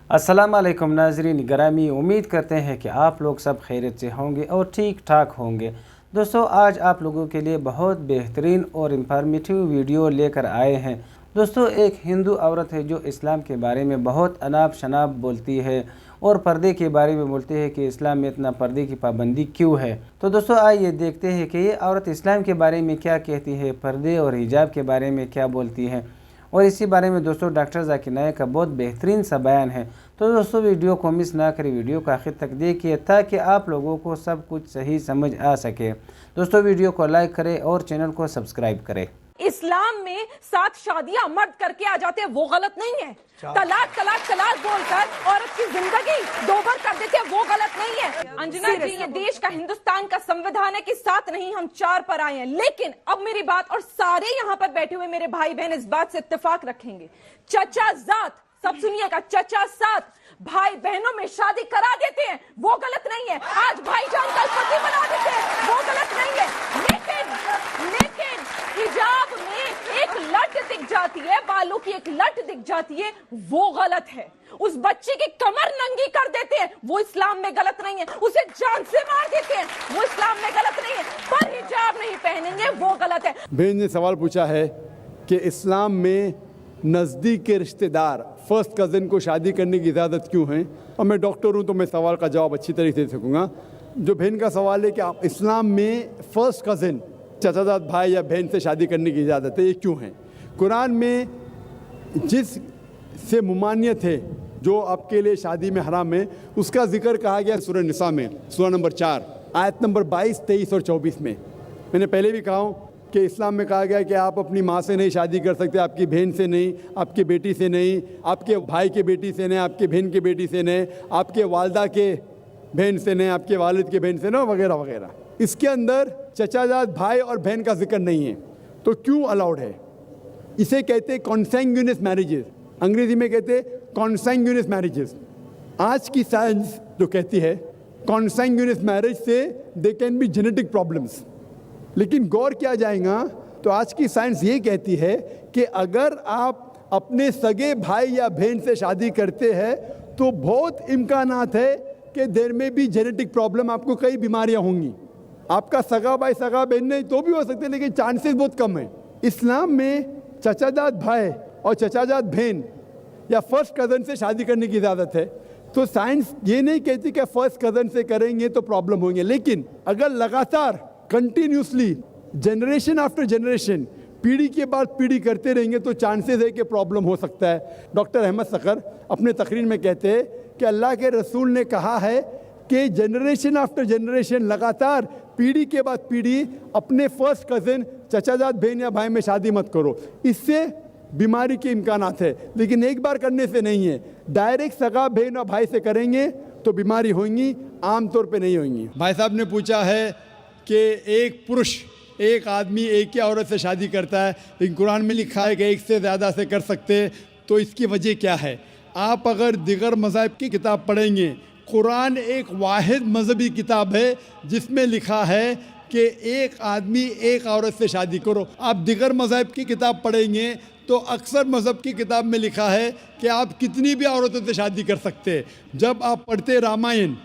अस्सलामुअलैकुम नाज़रीन गिरामी, उम्मीद करते हैं कि आप लोग सब खैरियत से होंगे और ठीक ठाक होंगे। दोस्तों, आज आप लोगों के लिए बहुत बेहतरीन और इंफॉर्मेटिव वीडियो लेकर आए हैं। दोस्तों, एक हिंदू औरत है जो इस्लाम के बारे में बहुत अनाप शनाप बोलती है और पर्दे के बारे में बोलते हैं कि इस्लाम में इतना पर्दे की पाबंदी क्यों है। तो दोस्तों, आइए देखते हैं कि ये औरत इस्लाम के बारे में क्या कहती है, पर्दे और हिजाब के बारे में क्या बोलती है। और इसी बारे में दोस्तों डॉक्टर जाकिर नायक का बहुत बेहतरीन सा बयान है। तो दोस्तों, वीडियो को मिस ना करें, वीडियो को आखिर तक देखिए ताकि आप लोगों को सब कुछ सही समझ आ सके। दोस्तों, वीडियो को लाइक करें और चैनल को सब्सक्राइब करें। इस्लाम में 7 शादियां मर्द करके आ जाते हैं, वो गलत नहीं है। तलाक तलाक तलाक बोलकर औरत की जिंदगी दोबर कर देते हैं, वो गलत नहीं है। अंजना जी, ये देश का, हिंदुस्तान का संविधान है कि 7 नहीं हम 4 पर आए हैं। लेकिन अब मेरी बात, और सारे यहाँ पर बैठे हुए मेरे भाई बहन इस बात से इत्तेफाक रखेंगे, चचा जात, सब सुनिएगा, चचा साथ भाई बहनों में शादी करा देते हैं, वो गलत नहीं है। आज भाईजान कल पति बना देते हैं, वो गलत नहीं है। लेकिन हिजाब में एक लट दिख जाती है, बालों की एक लट दिख जाती है, वो गलत है। उस बच्चे की कमर नंगी कर देते हैं, वो इस्लाम में गलत नहीं है। उसे जान से मार देते हैं, वो इस्लाम में गलत नहीं है। पर हिजाब नहीं पहनेंगे, वो गलत है। बहन ने सवाल पूछा है कि इस्लाम में नज़दीक के रिश्तेदार, फर्स्ट कज़न को शादी करने की इजाज़त क्यों है। और मैं डॉक्टर हूँ तो मैं सवाल का जवाब अच्छी तरीके से दे सकूँगा। जो बहन का सवाल है कि आप इस्लाम में फ़र्स्ट कज़न, चचाजाद भाई या बहन से शादी करने की इजाज़त है, ये क्यों है। कुरान में जिस से मुमानियत है, जो आपके लिए शादी में हराम है, उसका जिक्र कहा गया सूरह निसा में, सूरह नंबर 4 आयत नंबर 22, 23 और 24 में। मैंने पहले भी कहा हूँ कि इस्लाम में कहा गया कि आप अपनी माँ से नहीं शादी कर सकते, आपकी बहन से नहीं, आपकी बेटी से नहीं, आपके भाई के बेटी से नहीं, आपके बहन के बेटी से नहीं, आपके वालदा के बहन से नहीं, आपके वालिद के बहन से नहीं, वगैरह वगैरह। इसके अंदर चचाजाद भाई और बहन का जिक्र नहीं है, तो क्यों अलाउड है। इसे कहते हैं कॉन्सैंग्यूनियस मैरिजेस, अंग्रेजी में कहते हैं कॉन्सैंग्यूनियस मैरिजेस। आज की साइंस जो कहती है कॉन्सैंग्यूनियस मैरिज से they can be genetic problems, लेकिन गौर किया जाएगा तो आज की साइंस ये कहती है कि अगर आप अपने सगे भाई या बहन से शादी करते हैं तो बहुत इम्कानात है कि देर में भी जेनेटिक प्रॉब्लम, आपको कई बीमारियां होंगी। आपका सगा भाई सगा बहन नहीं तो भी हो सकते, लेकिन चांसेस बहुत कम है। इस्लाम में चचाजाद भाई और चचाजाद बहन या फर्स्ट कज़न से शादी करने की इजाज़त है। तो साइंस ये नहीं कहती कि फर्स्ट कज़न से करेंगे तो प्रॉब्लम होंगे, लेकिन अगर लगातार कंटिन्यूसली जनरेशन आफ्टर जनरेशन, पीढ़ी के बाद पीढ़ी करते रहेंगे तो चांसेस है कि प्रॉब्लम हो सकता है। डॉक्टर अहमद सकर अपने तकरीर में कहते हैं कि अल्लाह के रसूल ने कहा है कि जनरेशन आफ्टर जनरेशन, लगातार पीढ़ी के बाद पीढ़ी अपने फर्स्ट कज़न, चचाजाद बहन या भाई में शादी मत करो, इससे बीमारी के इम्कानात है। लेकिन एक बार करने से नहीं है, डायरेक्ट सगा बहन और भाई से करेंगे तो बीमारी होंगी, आमतौर पे नहीं होंगी। भाई साहब ने पूछा है कि एक पुरुष, एक आदमी एक ही औरत से शादी करता है, लेकिन कुरान में लिखा है कि एक से ज़्यादा से कर सकते, तो इसकी वजह क्या है। आप अगर दिगर मज़हब की किताब पढ़ेंगे, कुरान एक वाहिद मजहबी किताब है जिसमें लिखा है कि एक आदमी एक औरत से शादी करो। आप दिगर मज़हब की किताब पढ़ेंगे तो अक्सर मज़हब की किताब में लिखा है कि आप कितनी भी औरतों से शादी कर सकते हैं। जब आप पढ़ते रामायण,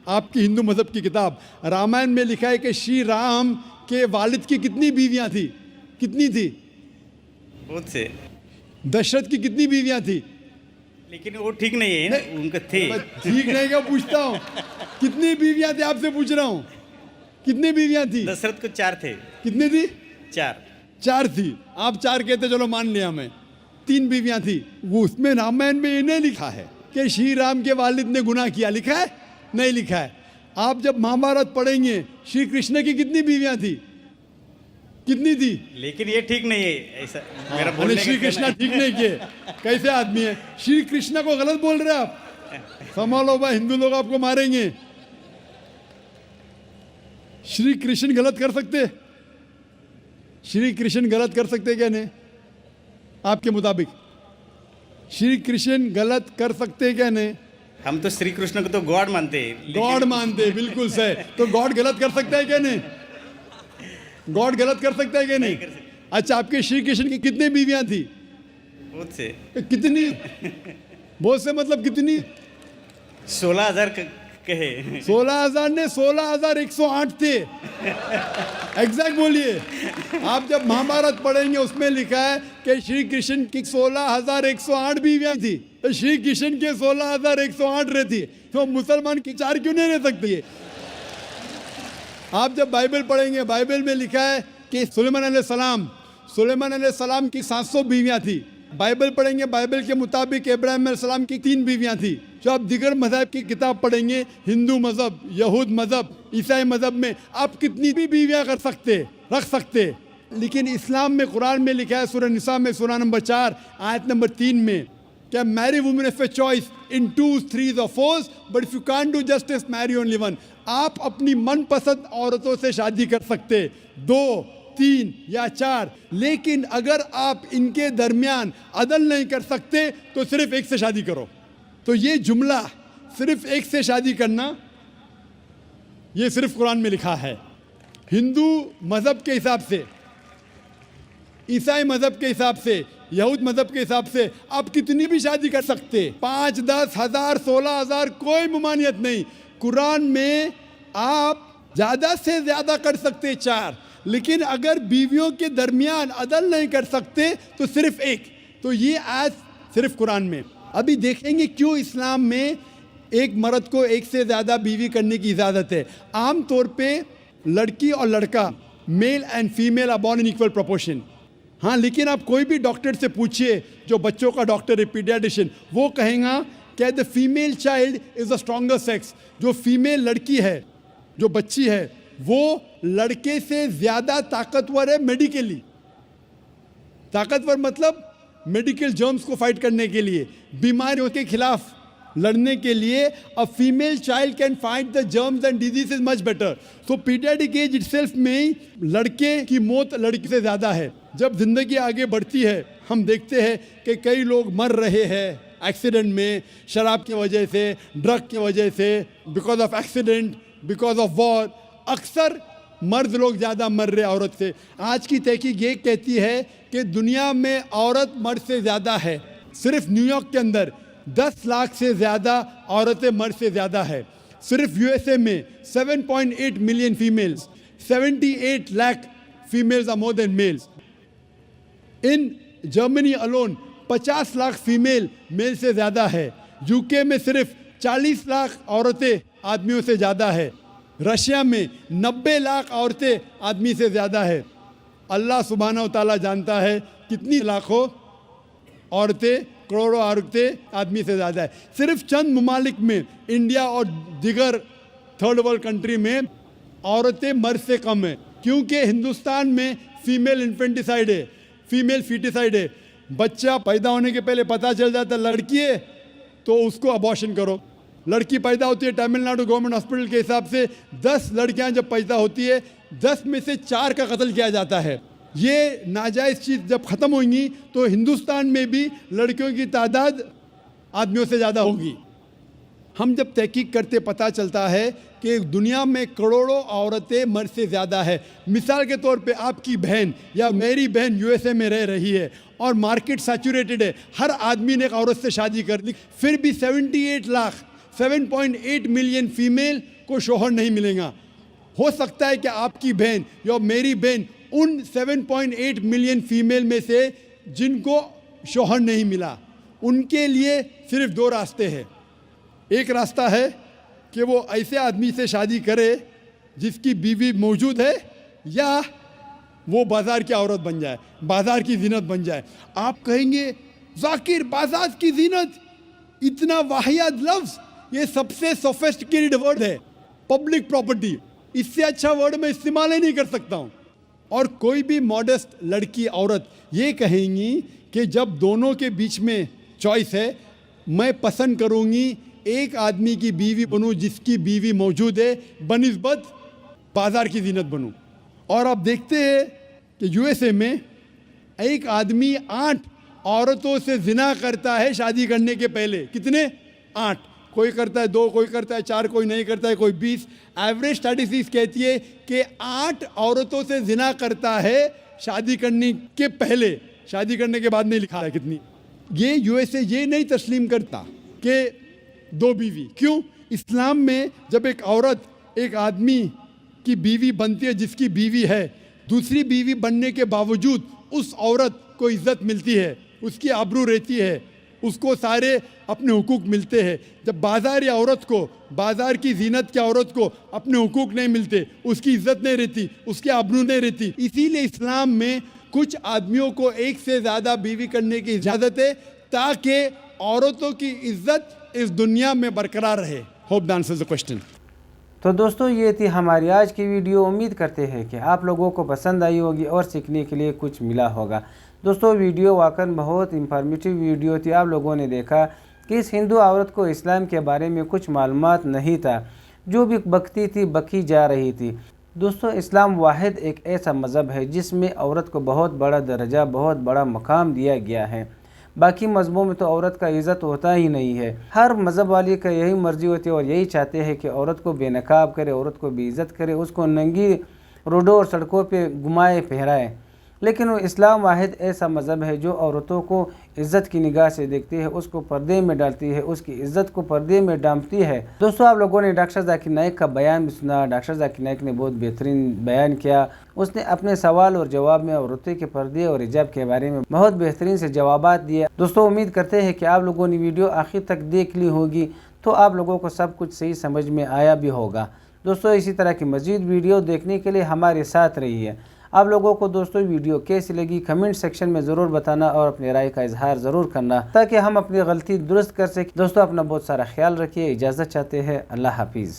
आपकी हिंदू मज़हब की किताब, रामायण में लिखा है कि श्री राम के वालिद की कितनी बीवियां थी, कितनी थी, बहुत से। दशरथ की कितनी बीवियां थी, लेकिन वो ठीक नहीं है ना, उनके थे। ठीक नहीं क्या पूछता हूँ, कितनी बीवियां थी आपसे पूछ रहा हूँ, कितनी बीवियां थी। दशरथ को 4 थे। कितनी थी, 4 थी। आप 4 कहते, चलो मान लिया मैं, 3 बीवियां थी। वो उसमें रामायण में ये नहीं लिखा है कि श्री राम के वालिद ने गुनाह किया, लिखा है नहीं लिखा है। आप जब महाभारत पढ़ेंगे, श्री कृष्ण की कितनी बीवियां थी, कितनी थी। लेकिन ये ठीक नहीं है, ऐसा मेरा बोलने श्री कृष्ण ठीक नहीं किए, कैसे आदमी है। श्री कृष्ण को गलत बोल रहे आप, संभालो भाई, हिंदू लोग आपको मारेंगे। श्री कृष्ण गलत कर सकते, श्री कृष्ण गलत कर सकते क्या नहीं, आपके मुताबिक श्री कृष्ण गलत कर सकते क्या नहीं। हम तो श्री कृष्ण को तो गॉड मानते हैं। गॉड मानते हैं, बिल्कुल सही। तो गॉड गलत कर सकता है क्या नहीं, गॉड गलत कर सकता है क्या नहीं। अच्छा, आपके श्री कृष्ण की कितनी बीवियां थी, बहुत से। कितनी, बहुत से मतलब कितनी? 16,000 कहे। 16,000 ने 16,108 थे। एग्जैक्ट बोलिए। आप जब महाभारत पढ़ेंगे उसमें लिखा है कि श्री कृष्ण की 16,108 बीवियां थी, तो श्री कृष्ण के 16,108 रहती, तो मुसलमान की 4 क्यों नहीं रह सकती है? आप जब बाइबल पढ़ेंगे, बाइबल में लिखा है कि सुलेमान अलैहिस्सलाम की 700 बीवियां थी। बाइबल पढ़ेंगे, बाइबल के मुताबिक इब्राहिम अलैहिस्सलाम की 3 बीवियां थी। जो आप दिगर मज़हब की किताब पढ़ेंगे, हिंदू मज़हब, यहूद मज़हब, ईसाई मज़हब में आप कितनी भी बीवियां रख सकते, लेकिन इस्लाम में, कुरान में लिखा है सूरह निसा में सूरह नंबर 4 आयत नंबर 3 में, क्या marry women of a choice in 2, 3 or 4, but if you can't do justice marry only one. आप अपनी मनपसंद औरतों से शादी कर सकते, 2, 3 या 4, लेकिन अगर आप इनके दरमियान अदल नहीं कर सकते तो सिर्फ एक से शादी करो। तो ये जुमला सिर्फ एक से शादी करना, ये सिर्फ कुरान में लिखा है। हिंदू मज़हब के हिसाब से, ईसाई मज़हब के हिसाब से, यहूद मज़हब के हिसाब से आप कितनी भी शादी कर सकते, 5, 10, 1000, 16,000, कोई ममानियत नहीं। कुरान में आप ज़्यादा से ज़्यादा कर सकते 4, लेकिन अगर बीवियों के दरमियान अदल नहीं कर सकते तो सिर्फ एक। तो ये आज सिर्फ कुरान में। अभी देखेंगे क्यों इस्लाम में एक मर्द को एक से ज़्यादा बीवी करने की इजाज़त है। आम तौर पे लड़की और लड़का, male and female are born in equal proportion. हाँ, लेकिन आप कोई भी डॉक्टर से पूछिए, जो बच्चों का डॉक्टर है, पीडियाट्रिशियन, वो कहेगा कि the female child is the stronger sex. जो फीमेल लड़की है, जो बच्ची है, वो लड़के से ज़्यादा ताकतवर है मेडिकली। ताकतवर मतलब मेडिकल जर्म्स को फाइट करने के लिए, बीमारियों के खिलाफ लड़ने के लिए। A female child can fight the germs and disease much better. So pediatric age itself में लड़के की मौत लड़की से ज़्यादा है। जब जिंदगी आगे बढ़ती है, हम देखते हैं कि कई लोग मर रहे हैं एक्सीडेंट में, शराब की वजह से, ड्रग की वजह से, because of accident, because of war. अक्सर मर्द लोग ज़्यादा मर रहे औरत से। आज की तहकीक ये कहती है कि दुनिया में औरत मर्द से ज़्यादा है। सिर्फ न्यूयॉर्क के अंदर 10 लाख से ज़्यादा औरतें मर्द से ज़्यादा है। सिर्फ यूएसए में 7.8 million females, 78 lakh females are more than males. In Germany alone 50 lakh female male से ज़्यादा है। यूके में सिर्फ 40 लाख औरतें आदमियों से ज़्यादा है। रशिया में 90 लाख औरतें आदमी से ज़्यादा है। अल्लाह सुब्हानहू व तआला जानता है कितनी लाखों औरतें, करोड़ों औरतें आदमी से ज़्यादा है। सिर्फ चंद ममालिक में, इंडिया और दिगर थर्ड वर्ल्ड कंट्री में औरतें मर्द से कम है, क्योंकि हिंदुस्तान में फीमेल इन्फेंटिसाइड है, फीमेल फीटिसाइड है। बच्चा पैदा होने के पहले पता चल जाता लड़की है तो उसको अबॉर्शन करो। लड़की पैदा होती है, तमिलनाडु गवर्नमेंट हॉस्पिटल के हिसाब से 10 लड़कियां जब पैदा होती है, 10 में से 4 का कत्ल किया जाता है। ये नाजायज़ चीज़ जब ख़त्म होंगी तो हिंदुस्तान में भी लड़कियों की तादाद आदमियों से ज़्यादा होगी। हम जब तहकीक करते पता चलता है कि दुनिया में करोड़ों औरतें मर्द से ज़्यादा है। मिसाल के तौर पे आपकी बहन या मेरी बहन यूएसए में रह रही है और मार्केट सैचुरेटेड है, हर आदमी ने एक औरत से शादी कर ली, फिर भी 78 लाख 7.8 मिलियन फीमेल को शोहर नहीं मिलेगा। हो सकता है कि आपकी बहन या मेरी बहन उन 7.8 मिलियन फीमेल में से जिनको शोहर नहीं मिला, उनके लिए सिर्फ 2 रास्ते हैं। एक रास्ता है कि वो ऐसे आदमी से शादी करे जिसकी बीवी मौजूद है, या वो बाज़ार की औरत बन जाए, बाज़ार की जीनत बन जाए। आप कहेंगे ज़ाकिर बाज़ार की जीनत, इतना वाहियात लफ्ज़, ये सबसे सोफिस्टिकेटेड वर्ड है, पब्लिक प्रॉपर्टी। इससे अच्छा वर्ड मैं इस्तेमाल ही नहीं कर सकता हूँ। और कोई भी मॉडेस्ट लड़की औरत ये कहेंगी कि जब दोनों के बीच में चॉइस है, मैं पसंद करूँगी एक आदमी की बीवी बनूँ जिसकी बीवी मौजूद है, बनिस्बत बाज़ार की जीनत बनूँ। और आप देखते हैं कि यूएसए में एक आदमी 8 औरतों से जिना करता है शादी करने के पहले। कितने? 8। कोई करता है 2, कोई करता है 4, कोई नहीं करता है, कोई 20। एवरेज स्टैटिस्टिक्स कहती है कि 8 औरतों से जिना करता है शादी करने के पहले। शादी करने के बाद नहीं लिखा है कितनी। ये यूएसए ये नहीं तस्लीम करता कि 2 बीवी। क्यों? इस्लाम में जब एक औरत एक आदमी की बीवी बनती है, जिसकी बीवी है, दूसरी बीवी बनने के बावजूद उस औरत को इज्जत मिलती है, उसकी आबरू रहती है, उसको सारे अपने हुकूक मिलते हैं। जब बाज़ारी औरत को, बाज़ार की जीनत की औरत को अपने हुकूक नहीं मिलते, उसकी इज्जत नहीं रहती, उसकी आबरू नहीं रहती। इसीलिए इस्लाम में कुछ आदमियों को एक से ज़्यादा बीवी करने की इजाज़त है, ताकि औरतों की इज्जत इस दुनिया में बरकरार रहे। Hope that answers the question. तो दोस्तों ये थी हमारी आज की वीडियो। उम्मीद करते हैं कि आप लोगों को पसंद आई होगी और सीखने के लिए कुछ मिला होगा। दोस्तों वीडियो वाकई बहुत इंफॉर्मेटिव वीडियो थी। आप लोगों ने देखा कि इस हिंदू औरत को इस्लाम के बारे में कुछ मालूमात नहीं था, जो भी बकती थी बकी जा रही थी। दोस्तों इस्लाम वाहिद एक ऐसा मज़हब है जिसमें औरत को बहुत बड़ा दर्जा, बहुत बड़ा मकाम दिया गया है। बाकी मज़हबों में तो औरत का इज़्ज़त होता ही नहीं है। हर मज़हब वाले का यही मर्जी होती है और यही चाहते हैं कि औरत को बेनकाब करे, औरत को बेइज्जत करे, उसको नंगी रोडों और सड़कों पे घुमाए फहराए। लेकिन इस्लाम वाहिद ऐसा मज़हब है जो औरतों को इज़्ज़त की निगाह से देखती है, उसको पर्दे में डालती है, उसकी इज़्ज़त को पर्दे में डांपती है। दोस्तों आप लोगों ने डॉक्टर जाकिर नाइक का बयान भी सुना। डॉक्टर जाकिर नाइक ने बहुत बेहतरीन बयान किया। उसने अपने सवाल और जवाब में औरतों के पर्दे और हिजाब के बारे में बहुत बेहतरीन से जवाबात दिए। दोस्तों उम्मीद करते हैं कि आप लोगों ने वीडियो आखिर तक देख ली होगी, तो आप लोगों को सब कुछ सही समझ में आया भी होगा। दोस्तों इसी तरह की मज़ीद वीडियो देखने के लिए हमारे साथ रहिए। आप लोगों को दोस्तों वीडियो कैसी लगी कमेंट सेक्शन में ज़रूर बताना और अपनी राय का इजहार ज़रूर करना, ताकि हम अपनी गलती दुरुस्त कर सकें। दोस्तों अपना बहुत सारा ख्याल रखिए। इजाज़त चाहते हैं। अल्लाह हाफिज़।